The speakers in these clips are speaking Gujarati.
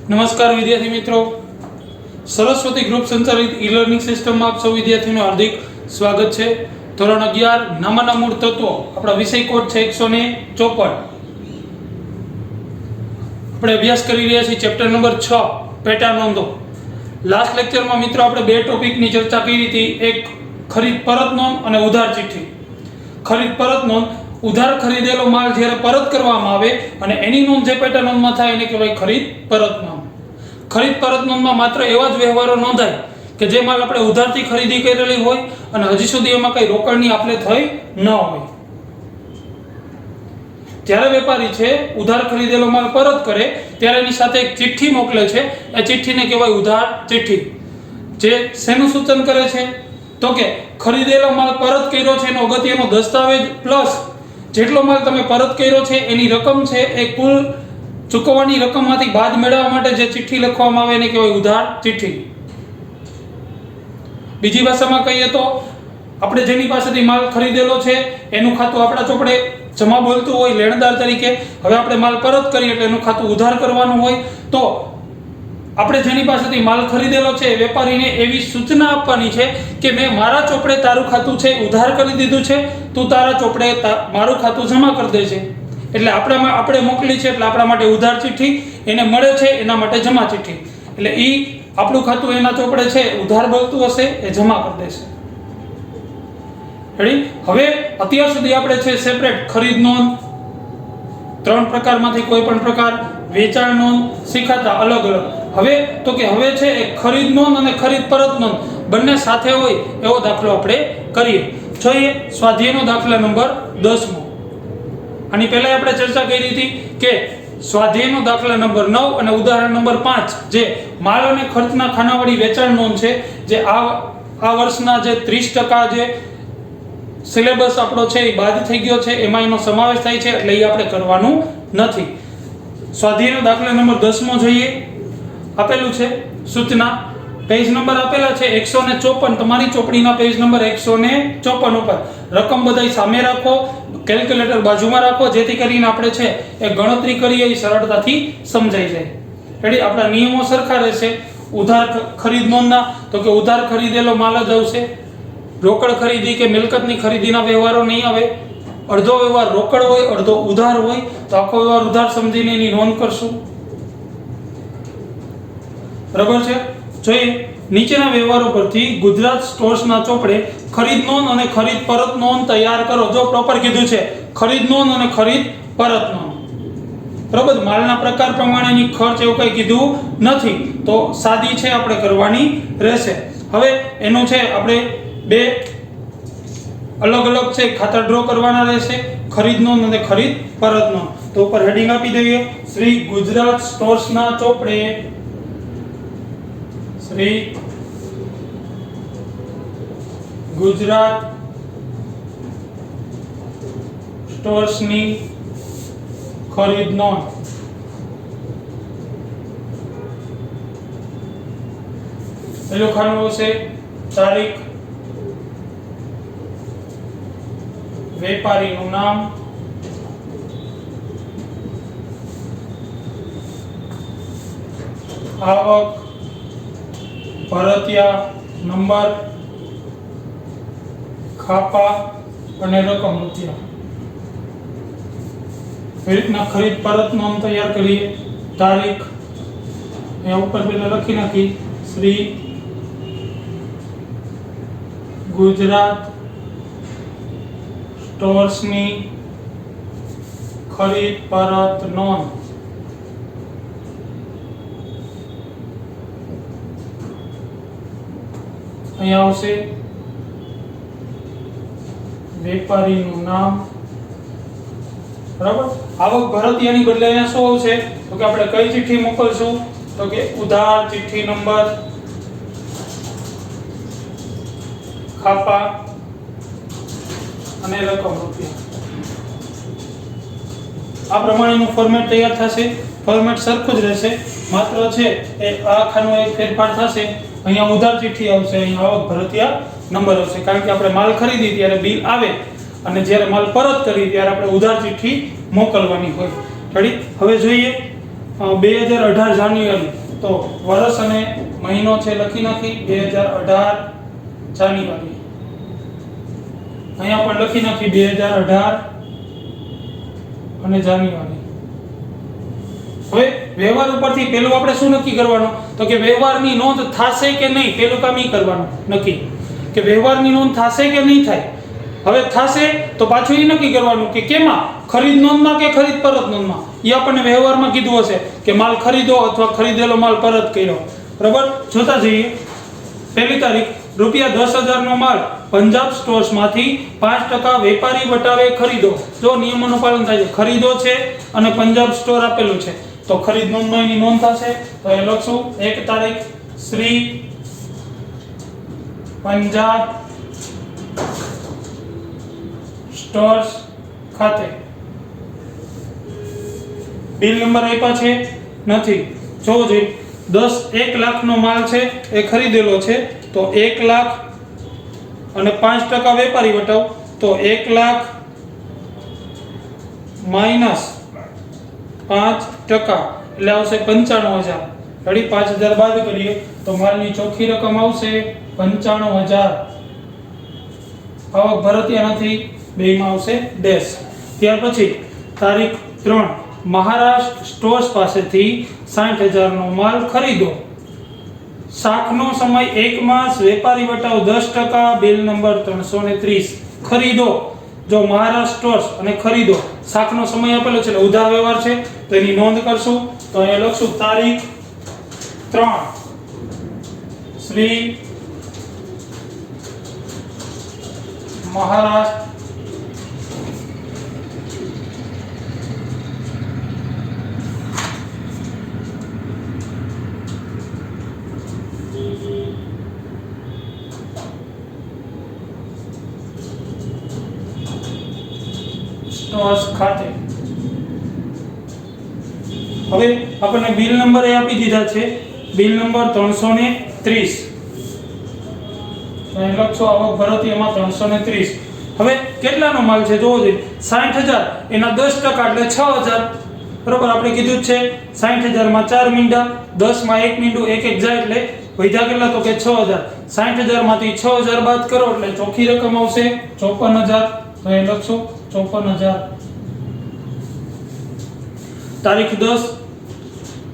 નમસ્કાર વિદ્યાર્થી મિત્રો, સરસ્વતી ગ્રુપ સંચાલિત ઈ લર્નિંગ સિસ્ટમમાં આપ સૌ વિદ્યાર્થીઓનું હાર્દિક સ્વાગત છે। ધોરણ 11 નામાના મૂળ તત્વો, આપણા વિષય કોડ છે 154। આપણે અભ્યાસ કરી રહ્યા છીએ ચેપ્ટર નંબર 6 પેટા નોંધો। લાસ્ટ લેક્ચરમાં મિત્રો આપણે બે ટોપિકની ચર્ચા કરી હતી, એક ખરીદ પરત નોંધ અને ઉધાર ચિઠ્ઠી। ખરીદ પરત નોંધ, ઉધાર ખરીદેલો માલ જ્યારે પરત કરવામાં આવે અને એની નોંધ જે પેટા નોંધમાં થાય એને કહેવાય ખરીદ પરત નોંધ। ખરીદ પરત નોંધમાં માત્ર એવા જ વ્યવહારો નોંધાય કે જે માલ આપણે ઉધારથી ખરીદી કરેલી હોય અને હજી સુધી એમાં કઈ રોકડની આપલે થઈ ન હોય। જ્યારે વેપારી છે ઉધાર ખરીદેલો માલ પરત કરે ત્યારે એની સાથે એક ચિઠ્ઠી મોકલે છે, એ ચિઠ્ઠીને કહેવાય ઉધાર ચિઠ્ઠી। જે શેનું સૂચન કરે છે તો કે ખરીદેલો માલ પરત કર્યો છે એનો અગત્યનો દસ્તાવેજ પ્લસ જેટલો માલ તમે પરત કર્યો છે એની રકમ છે એ કુલ ચૂકવવાની રકમમાંથી બાદ મેળવવા માટે જે ચિઠ્ઠી લખવામાં આવે એને કહેવાય ઉધાર ચિઠ્ઠી। બીજી ભાષામાં કહીએ તો આપણે જેની પાસેથી માલ ખરીદેલો છે એનું ખાતું આપણા ચોપડે જમા બોલતું હોય લેણદાર તરીકે, હવે આપણે માલ પરત કરીએ એટલે એનું ખાતું ઉધાર કરવાનું હોય, તો આપણે જેની પાસેથી માલ ખરીદેલો છે વેપારીને એવી સૂચના આપવાની છે કે મેં મારા ચોપડે તારું ખાતું છે ઉધાર કરી દીધું છે, તું તારા ચોપડે મારું ખાતું જમા કરી દે છે। એટલે આપણે મોકલી છે એટલે આપણા માટે ઉધાર ચિઠ્ઠી, એને મળે છે એના માટે જમા ચિઠ્ઠી। એટલે ઈ આપણું ખાતું એના ચોપડે છે ઉધાર બોલતું હશે એ જમા કરી દેશે। રેડી? હવે અત્યાર સુધી આપણે છે સેપરેટ ખરીદ નોંધ, ત્રણ પ્રકારમાંથી કોઈ પણ પ્રકાર, વેચાણ નોંધ શીખાતા અલગ અલગ। હવે તો કે હવે છે એક ખરીદ નોંધ અને ખરીદ પરત નોંધ બંને સાથે હોય એવો દાખલો આપણે કરીએ। જોઈએ સ્વાધ્યાયનો દાખલા નંબર 10મો। આની પહેલા આપણે ચર્ચા કરી હતી કે સ્વાધ્યાયનો દાખલા નંબર 9 અને ઉદાહરણ નંબર 5 જે માલ અને ખર્ચના ખાનાવાળી વેચાણ નોંધ છે, જે આ વર્ષના જે 30% જે સિલેબસ આપણો છે એ બાદ થઈ ગયો છે એમાં એનો સમાવેશ થાય છે એટલે એ આપણે કરવાનું નથી। સ્વાધ્યાયનો દાખલા નંબર 10મો જોઈએ। આપેલું છે સૂચના, પેજ નંબર આપેલા છે 154, તમારી ચોપડીના પેજ નંબર 154 ઉપર રકમ બધાય સામે રાખો, કેલ્ક્યુલેટર બાજુમાં રાખો જેથી કરીને આપણે છે એ ગણતરી કરીએ એ સરળતાથી સમજાઈ જાય। રેડી? આપણા નિયમો સરખા રહેશે। ઉધાર ખરીદ નોંધના તો કે ઉધાર ખરીદેલો માલ જ આવશે, રોકડ ખરીદી કે મિલકતની ખરીદીના વ્યવહારો નહીં આવે। અડધો વ્યવહાર રોકડ હોય, અડધો ઉધાર હોય તો આખો વ્યવહાર ઉધાર સમજીને એની નોંધ કરશું। બરાબર છે? જોઈએ નીચેના વ્યવહારો પરથી ગુજરાત સ્ટોર્સના ચોપડે ખરીદ નોંધ અને ખરીદ પરત નોંધ તૈયાર કરો। જો પ્રોપર કીધું છે ખરીદ નોંધ અને ખરીદ પરત નોંધ, બરાબર? માલના પ્રકાર પ્રમાણેની ખર્ચ એવું કંઈ કીધું નથી તો સાદી છે આપણે કરવાની રહેશે। હવે એનું છે આપણે બે અલગ અલગ છે ખાતા ડ્રો કરવાના રહેશે, ખરીદ નોંધ અને ખરીદ પરત નોંધ। તો ઉપર હેડિંગ આપી દઈએ, શ્રી ગુજરાત સ્ટોર્સના ચોપડે, શ્રી ગુજરાત સ્ટોર્સની ખરીદ નોંધ। એ લખવાનું હશે તારીખ, વેપારીનું નામ, આવક, ભરતિયા નંબર, ખાપા અને રકમ રૂપિયા। એ રીતના ખરીદ પરત નોંધ તૈયાર કરીએ। તારીખ અહીંયા ઉપર પેલા લખી નાખી, શ્રી ગુજરાત સ્ટોર્સની ખરીદ પરત નોંધ। અહીંયા આવશે વેપારીનું નામ, બરાબર? આવક ભરતિયાની બદલે અહીંયા શું આવશે તો કે આપણે કઈ ચિઠ્ઠી મોકલશું તો કે ઉધાર ચિઠ્ઠી નંબર, ખાપા અને રકમ રૂપિયા। આ પ્રમાણેનું ફોર્મેટ તૈયાર થશે। ફોર્મેટ સરખું જ રહેશે, માત્ર છે એ આ ખાનો એક ફેરફાર થશે। અહીંયા ઉધાર ચિઠ્ઠી આવશે, અહીંયા આવક ભરતિયા નંબર આવશે, કારણ કે આપણે માલ ખરીદી ત્યારે બિલ આવે અને જ્યારે માલ પરત કરી ત્યારે આપણે ઉધાર ચિઠ્ઠી મોકલવાની હોય। રેડી? હવે જોઈએ 2018 જાન્યુઆરી, તો વર્ષ અને મહિનો છે લખી નાખી 2018 જાન્યુઆરી, અહીંયા પણ લખી નાખી 2018 અને જાન્યુઆરી. હવે વ્યવહાર ઉપરથી પેલું આપણે શું નક્કી કરવાનું, તો કે વ્યવહારની નોંધ થશે કે નહીં, પેલું કામ ઈ કરવાનું નક્કી કે વ્યવહારની નોંધ થશે કે નહીં થાય. હવે થશે તો પાછું એ નક્કી કરવાનું કે કેમાં, ખરીદ નોંધમાં કે ખરીદ પરત નોંધમાં. એ આપણને વ્યવહારમાં કીધું હશે કે માલ ખરીદો અથવા ખરીદેલો માલ પરત કર્યો. બરાબર, જોતા જઈએ. પહેલી તારીખ, ₹10,000 નો માલ પંજાબ સ્ટોર્સ માંથી 5% વેપારી વટાવે ખરીદો. જો નિયમોનું પાલન થાય છે, ખરીદો છે અને પંજાબ સ્ટોર આપેલું છે, તો ખરીદ નોંધમાં એની નોંધ થશે. તો એ લખશું 1 તારીખ શ્રી પંજાબ સ્ટોર્સ ખાતે. બિલ નંબર આપ્યા છે નથી, જોવો જોઈએ. 1 લાખ નો માલ છે એ ખરીદેલો છે, તો 1 લાખ અને 5% વેપારી વટાવ, તો 1 લાખ માઈનસ 5% એટલે આવશે 95,000. ઘડી 5,000 બાદ કરીએ તો માલની ચોખ્ખી રકમ આવશે 95,000. આવક ભરતિયા નથી, બેમાં આવશે ડેશ. ત્યાર પછી તારીખ 3, મહારાષ્ટ્ર સ્ટોર્સ પાસેથી 60,000 નો માલ ખરીદો. શાકનો સમય 1 માસ, વેપારી વટાવ 10%, બિલ નંબર 330. ખરીદો, જો મહારાષ્ટ્ર સ્ટોર્સ અને ખરીદો, શાકનો સમય આપેલો છે એટલે ઉધાર વ્યવહાર છે, તો એની નોંધ કરશું. તો અહીંયા લખશું તારીખ 3 શ્રી મહારાષ્ટ્ર સ્ટોર્સ ખાતે. હવે આપણને બિલ નંબર એ આપી દીધા છે, બિલ નંબર 330. તો અહીં લખશો આવક ભરતિયામાં 330. હવે કેટલાનો માલ છે જોવો જોઈએ. 60,000 એના 10% એટલે 6,000. બરોબર, આપણે કીધું જ છે 60,000 માં 4 મીંડા, 10 માં 1 મીંડું, 1 જાય એટલે વધ્યા કેટલા, તો કે 6,000. 60,000 માંથી 6,000 બાદ કરો એટલે ચોખ્ખી રકમ આવશે 54,000. તો અહીં લખશો 54,000. તારીખ 10,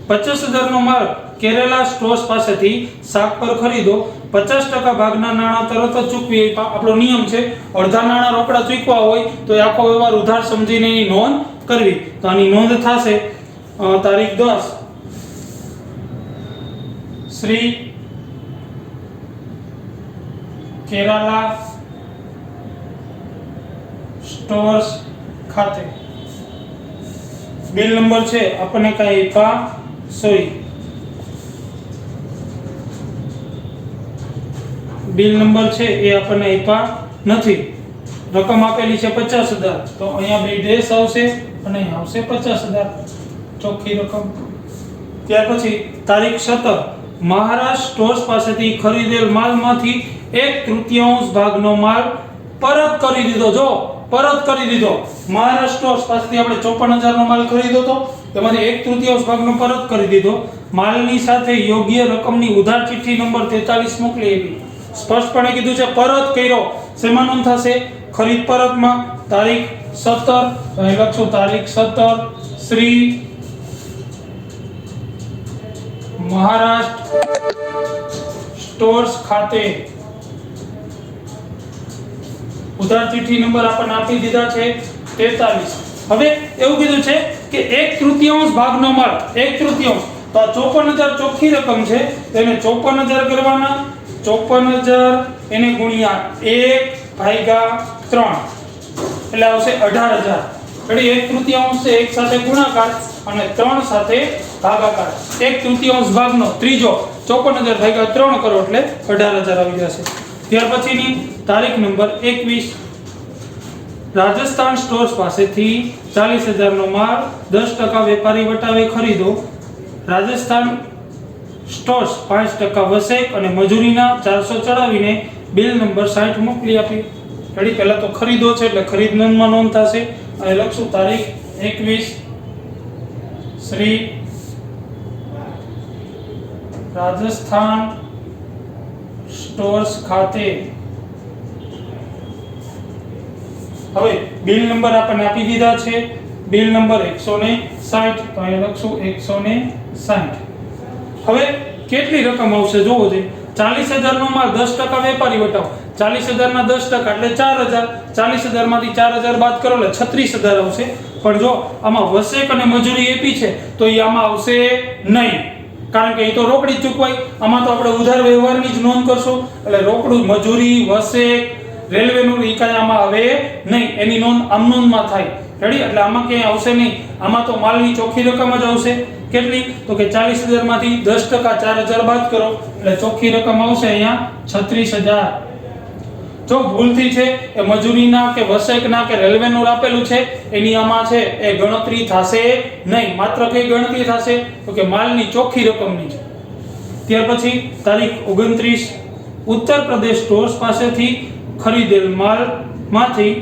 50,000 નો માલ કેરેલા સ્ટોર્સ પાસેથી શાક પર ખરીદો. 50% ભાગના નાણાં તરત જ ચૂકવી. આપણો નિયમ છે, અડધા નાણાં રોકડા ચૂકવા હોય તો એ આખો વ્યવહાર ઉધાર સમજીને એની નોંધ કરવી. તો આની નોંધ થશે તારીખ 10, શ્રી કેરાલા સ્ટોર્સ ખાતે. બિલ નંબર છે આપણને કઈ આપ્યા સોરી, બિલ નંબર છે એ આપણને આપ્યા નથી. રકમ આપેલી છે 50,000, તો અહીંયા બે ડેશ આવશે અને અહીં આવશે 50,000 ચોખ્ખી રકમ. ત્યાર પછી તારીખ 17, મહારાષ્ટ્ર સ્ટોર્સ પાસેથી ખરીદેલ માલમાંથી 1/3 ભાગનો માલ પરત કરી દીધો. જો પરત કરી દીધો, મહારાષ્ટ્ર સ્ટોર્સ પાસેથી આપણે 54,000 નો માલ ખરીદ્યો હતો, તેમાંથી 1/3 ભાગનો પરત કરી દીધો. માલની સાથે યોગ્ય રકમની ઉધાર ચિઠ્ઠી નંબર 43 મોકલી આપી. સ્પષ્ટપણે કીધું છે પરત કર્યો, શેમાં નોંધ થશે, ખરીદ પરતમાં. તારીખ 17, અહીં લખશું તારીખ 17 શ્રી મહારાષ્ટ્ર સ્ટોર્સ ખાતે. ઉધાર ચિઠ્ઠી નંબર આપણને આપી દીધા છે 43. હવે એવું કીધું છે કે 1/3 ભાગનો માલ, 1/3, તો આ 54,000 ચોખ્ખી રકમ છે, તો એને 54,000 કરવાના. 54,000 એને ગુણ્યા 1/3 એટલે આવશે 18,000. એટલે 1/3 છે એક સાથે ગુણાકાર અને 3 સાથે ભાગાકાર. 1/3 ભાગનો ત્રીજો 54,000 ભાગ્યા 3 કરો એટલે 18,000 આવી જશે. ત્યાર પછીની તારીખ નંબર 21, રાજસ્થાન સ્ટોર્સ પાસેથી 40,000 નો માલ 10% વેપારી વટાવે ખરીદો. રાજસ્થાન સ્ટોર્સ 5% વસેક અને મજૂરીના 400 ચડાવીને બિલ નંબર 60 મોકલી આપી. ઘડી પહેલા તો ખરીદો છે એટલે ખરીદ નોંધમાં નોંધ થશે અને લખશું તારીખ 21 શ્રી રાજસ્થાન સ્ટોર્સ ખાતે હવે બિલ નંબર આપણને આપી દીધા છે બિલ નંબર 160 તો અહીં લખશું 160 હવે કેટલી રકમ આવશે જોવો છે 40000 નો માલ 10% વેપારી વટાવ 40000 ના 10% એટલે 4000 40000 માંથી 4000 બાદ કરો એટલે 36000 આવશે પણ જો આમાં વસેક અને મજૂરી આપી છે તો એ આમાં આવશે નહીં કારણ કે એ તો રોકડી ચૂકવાય આમાં તો આપણે ઉધાર વ્યવહારની જ નોંધ કરશું એટલે રોકડું મજૂરી વસેક રેલવે નું ઈ કાંઈ આમાં આવે નહીં એની નોંધ આમ નોંધમાં થાય રેડી એટલે આમાં ક્યાંય આવશે નહીં આમાં તો માલની ચોખ્ખી રકમ જ આવશે કેટલી તો કે 40000 માંથી 10% 4000 બાદ કરો એટલે ચોખ્ખી રકમ આવશે અહીંયા 36000 જો ભૂલથી છે એ મજૂરીના કે વસેકના કે રેલવેનું આપેલું છે એની આમાં છે એ ગણતરી થશે નહીં માત્ર કઈ ગણતરી થશે તો કે માલની ચોખ્ખી રકમની છે ત્યાર પછી તારીખ 29 ઉત્તર પ્રદેશ સ્ટોર્સ પાસેથી ખરીદેલ માલમાંથી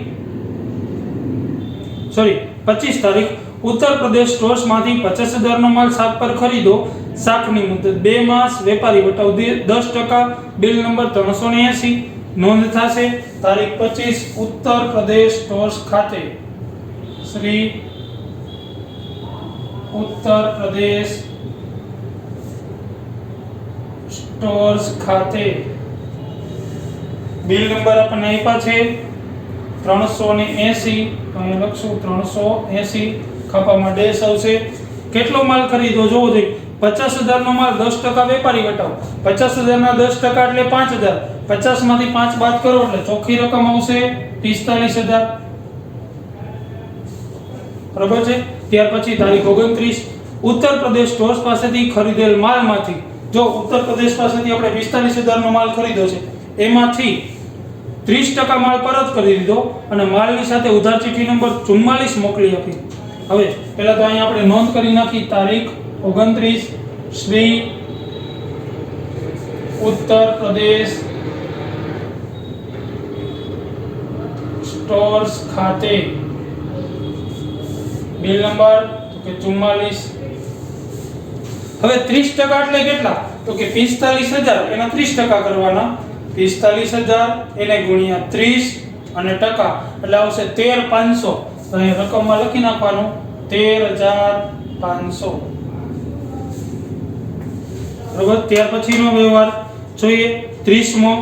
25 તારીખ ઉત્તર પ્રદેશ સ્ટોર્સ માંથી 50000 નો માલ શાક પર ખરીદો શાકની મુદત 2 માસ વેપારી વટાવ 10% બિલ નંબર 380 નોંધ થશે તારીખ 25 ઉત્તર પ્રદેશ સ્ટોર્સ ખાતે શ્રી ઉત્તર પ્રદેશ સ્ટોર્સ ખાતે બિલ નંબર આપણને આપ્યા છે 380 તો અહીં લખશું 380 ખાપામાં ડેશ આવશે કેટલો માલ ખરીદો જોવો જોઈએ 50000 નો માલ 10% વેપારી વટાવ 50000 ના 10% એટલે 5000 50 માંથી 5 બાદ કરો એટલે ચોખ્ખી રકમ આવશે 45000 બરાબર છે ત્યાર પછી તારીખ 29 ઉત્તર પ્રદેશ સ્ટોર્સ પાસેથી ખરીદેલ માલમાંથી જો ઉત્તર પ્રદેશ પાસેથી આપણે 45000 નો માલ ખરીદ્યો છે એમાંથી 30% માલ પરત કરી દીધો અને માલની સાથે ઉધાર ચિઠ્ઠી નંબર 44 મોકલી આપી હવે પહેલા તો અહીં આપણે નોંધ કરી નાખી તારીખ 29 શ્રી ઉત્તર પ્રદેશ સ્ટોર્સ ખાતે બિલ નંબર તો કે 44 હવે 30% એટલે કેટલા તો કે 45000 એના 30% કરવાના 45000 એને ગુણ્યા 30 અને ટકા એટલે આવશે 13500 તો અહીં રકમમાં લખી નાખવાનું 13500 બરાબર ત્યાર પછીનો વ્યવહાર જોઈએ 30મો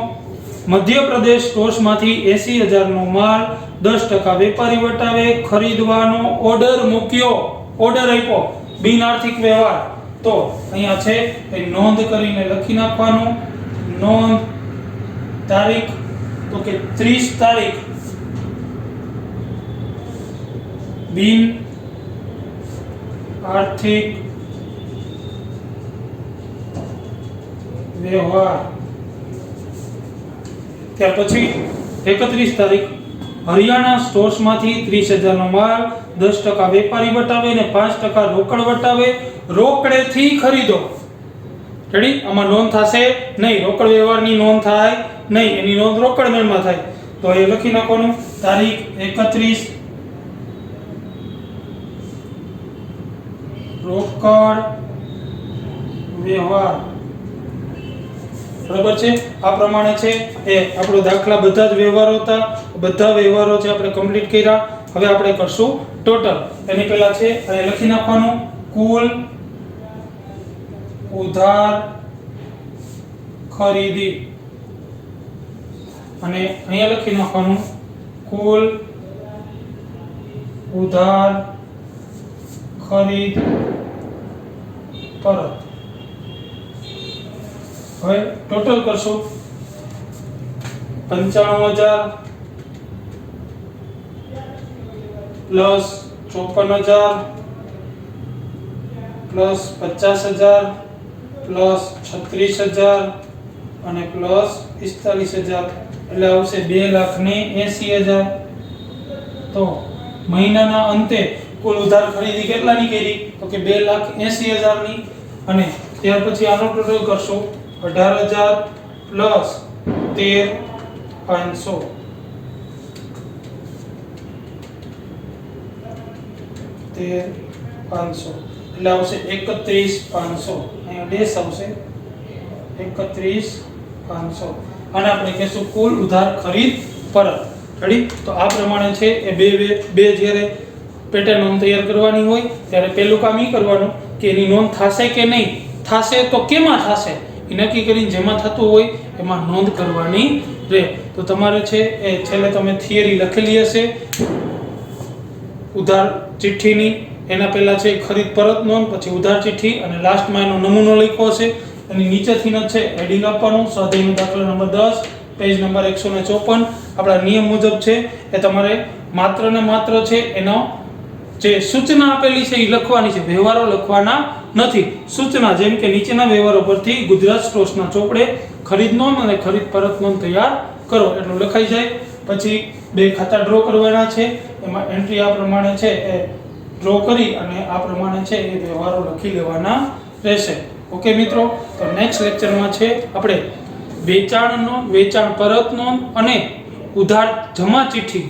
મધ્યપ્રદેશ સ્ટોર્સમાંથી 80000 નો માલ 10% વેપારી વટાવે ખરીદવાનો ઓર્ડર મૂક્યો ઓર્ડર આપ્યો બિન આર્થિક વ્યવહાર તો અહીંયા છે એ નોંધ કરીને લખી નાખવાનું નોંધ તારીખ તો કે 30 તારીખ બિન આર્થિક વ્યવહાર ત્યાર પછી 31 તારીખ હરિયાણા સ્ટોર્સમાંથી 30000 નો માલ 10% વેપારી વટાવે અને 5% રોકડ વટાવે રોકડેથી ખરીદો રેડી આમાં નોંધ થશે નહીં રોકડ વ્યવહારની નોંધ થાય નહીં એની નોંધ રોકડ મેળમાં થાય તો એ લખી નાખવાનું તારીખ 31 રોકડ વ્યવહાર બરાબર છે આ પ્રમાણે છે એ આપણો દાખલા બધા જ વ્યવહારો હતા બધા વ્યવહારો છે આપણે કમ્પ્લીટ કર્યા હવે આપણે કરશું ટોટલ એની પહેલા છે અહીં લખી નાખવાનું કુલ ઉધાર ખરીદી અને અહીંયા લખી નાખવાનું કુલ ઉધાર ખરીદ પરત હવે ટોટલ કરશું 95000 પ્લસ 54000 પ્લસ 50000 પ્લસ 36000 અને પ્લસ 45000 એટલે આવશે 2,80,000 તો મહિનાના અંતે કુલ ઉધાર ખરીદી કેટલાની કરી તો કે 2,80,000 ની અને ત્યાર પછી આનો ટોટલ કરશું 18,000 પ્લસ 13,500 એટલે આવશે 31,500 અહીંયા ડેશ આવશે 31,500 અને આપણે કહેશું કુલ ઉધાર ખરીદ પરત. રેડી? તો આ પ્રમાણે છે એ બે જ્યારે પેટર્ન નોંધ તૈયાર કરવાની હોય ત્યારે પહેલું કામ એ કરવાનું કે એની નોંધ થશે કે નહીં, થશે તો કેમાં થશે એ નક્કી કરીને જેમાં થતું હોય એમાં નોંધ કરવાની રહે. તો તમારે છે એ છેલ્લે તમે થિયરી લખેલી હશે ઉધાર ચિઠ્ઠીની, એના પહેલા છે ખરીદ પરત નોંધ, પછી ઉધાર ચિઠ્ઠી અને લાસ્ટમાં એનો નમૂનો લખ્યો હશે. એની નીચેથી છે હેડિંગ આપવાનું, સ્વાધ્યાયનો દાખલો નંબર 10 પેજ નંબર 154. આપણા નિયમ મુજબ છે એ તમારે માત્ર ને માત્ર છે એનો જે સૂચના આપેલી છે એ લખવાની છે, વ્યવહારો લખવાના નથી. સૂચના જેમ કે નીચેના વ્યવહારો પરથી ગુજરાત સ્ટોર્સના ચોપડે ખરીદ નોંધ અને ખરીદ પરત નોંધ તૈયાર કરો એટલું લખાઈ જાય. પછી 2 ખાતા ડ્રો કરવાના છે, એમાં એન્ટ્રી આ પ્રમાણે છે એ ડ્રો કરી અને આ પ્રમાણે છે એ વ્યવહારો લખી લેવાના રહેશે. ઓકે મિત્રો, તો નેક્સ્ટ લેક્ચરમાં છે આપણે વેચાણ નોંધ, વેચાણ પરત નોંધ અને ઉધાર જમા ચિઠ્ઠી,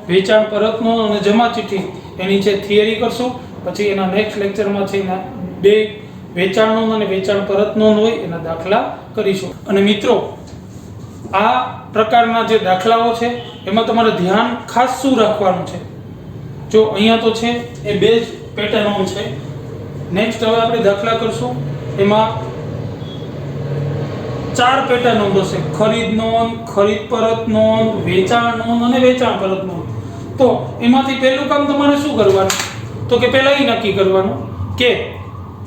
વેચાણ પરત નોંધ અને જમા ચિઠ્ઠી એની છે થિયરી કરશું. પછી એના નેક્સ્ટ લેક્ચરમાં છે એના 2 વેચાણ નોંધ અને વેચાણ પરત નોંધ હોય એના દાખલા કરીશું. અને મિત્રો આ પ્રકારના જે દાખલાઓ છે એમાં તમારે ધ્યાન ખાસ શું રાખવાનું છે, જો અહીંયા તો છે એ 2 જ પેટર્નો છે. નેક્સ્ટ હવે આપણે દાખલા કરશું એમાં 4 પેટર્ન નોંધો છે, ખરીદ નોંધ, ખરીદ પરત નોંધ, વેચાણ નોંધ અને વેચાણ પરત નોંધ. તો એમાંથી પહેલું કામ તમારે શું કરવાનું, તો કે પહેલા એ નક્કી કરવાનું કે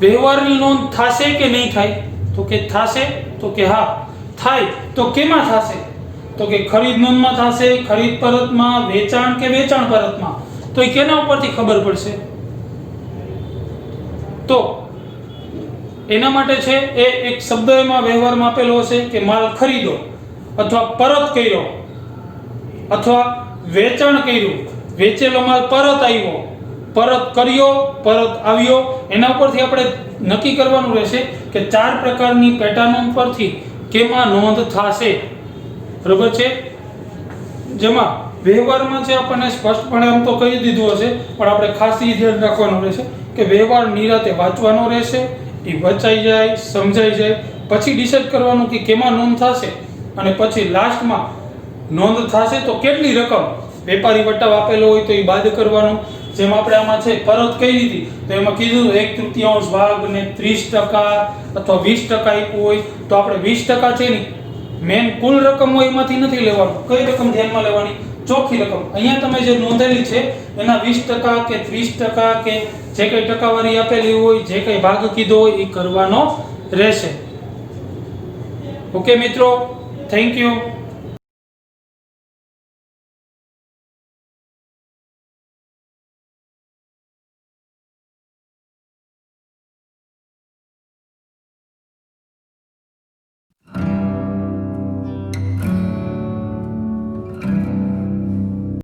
વ્યવહારની નોંધ થશે કે નહીં થાય. તો કે થશે, તો કે હા થાય. તો કેમાં થશે, તો કે ખરીદ નોંધમાં થશે, ખરીદ પરતમાં, વેચાણ કે વેચાણ પરતમાં. તો એ કેના ઉપરથી ખબર પડશે, તો એના માટે છે એ એક શબ્દ એમાં વ્યવહારમાં આપેલો હશે કે માલ ખરીદો અથવા પરત કર્યો અથવા વેચાણ કર્યું, વેચેલો માલ પરત આવ્યો, પરત કર્યો, પરત આવ્યો. એના ઉપરથી આપણે નક્કી કરવાનું રહેશે કે 4 પ્રકારની પેટર્ન પરથી કેમાં નોંધ થશે. બરોબર છે? જેમાં વ્યવહારમાં છે આપણને સ્પષ્ટપણે આમ તો કહી દીધું હશે, પણ આપણે ખાસ એ ધ્યાન રાખવાનું રહેશે કે વ્યવહાર નિરાતે વાંચવાનો રહેશે, એ વચાઈ જાય, સમજાઈ જાય, પછી ડિસાઈડ કરવાનું કે કેમાં નોંધ થશે અને પછી લાસ્ટમાં નોંધ થશે તો કેટલી રકમ, વેપારી વટાવ આપેલો હોય તો એ બાદ કરવાનું. જેમ આપણે આમાં છે પરત કરી દીધી તો એમાં કીધું 1/3 ભાગ ને 30% અથવા 20% આપ્યું હોય તો આપણે 20% છે ને મેન કુલ રકમ હોય એમાંથી નથી લેવાનું. કઈ રકમ ધ્યાનમાં લેવાની, ચોખ્ખી રકમ. અહીંયા તમે જે નોંધેલી છે એના 20% કે 30% કે જે કઈ ટકાવારી આપેલી હોય, જે કઈ ભાગ કીધો હોય એ કરવાનો રહેશે. ઓકે મિત્રો, થેન્ક યુ.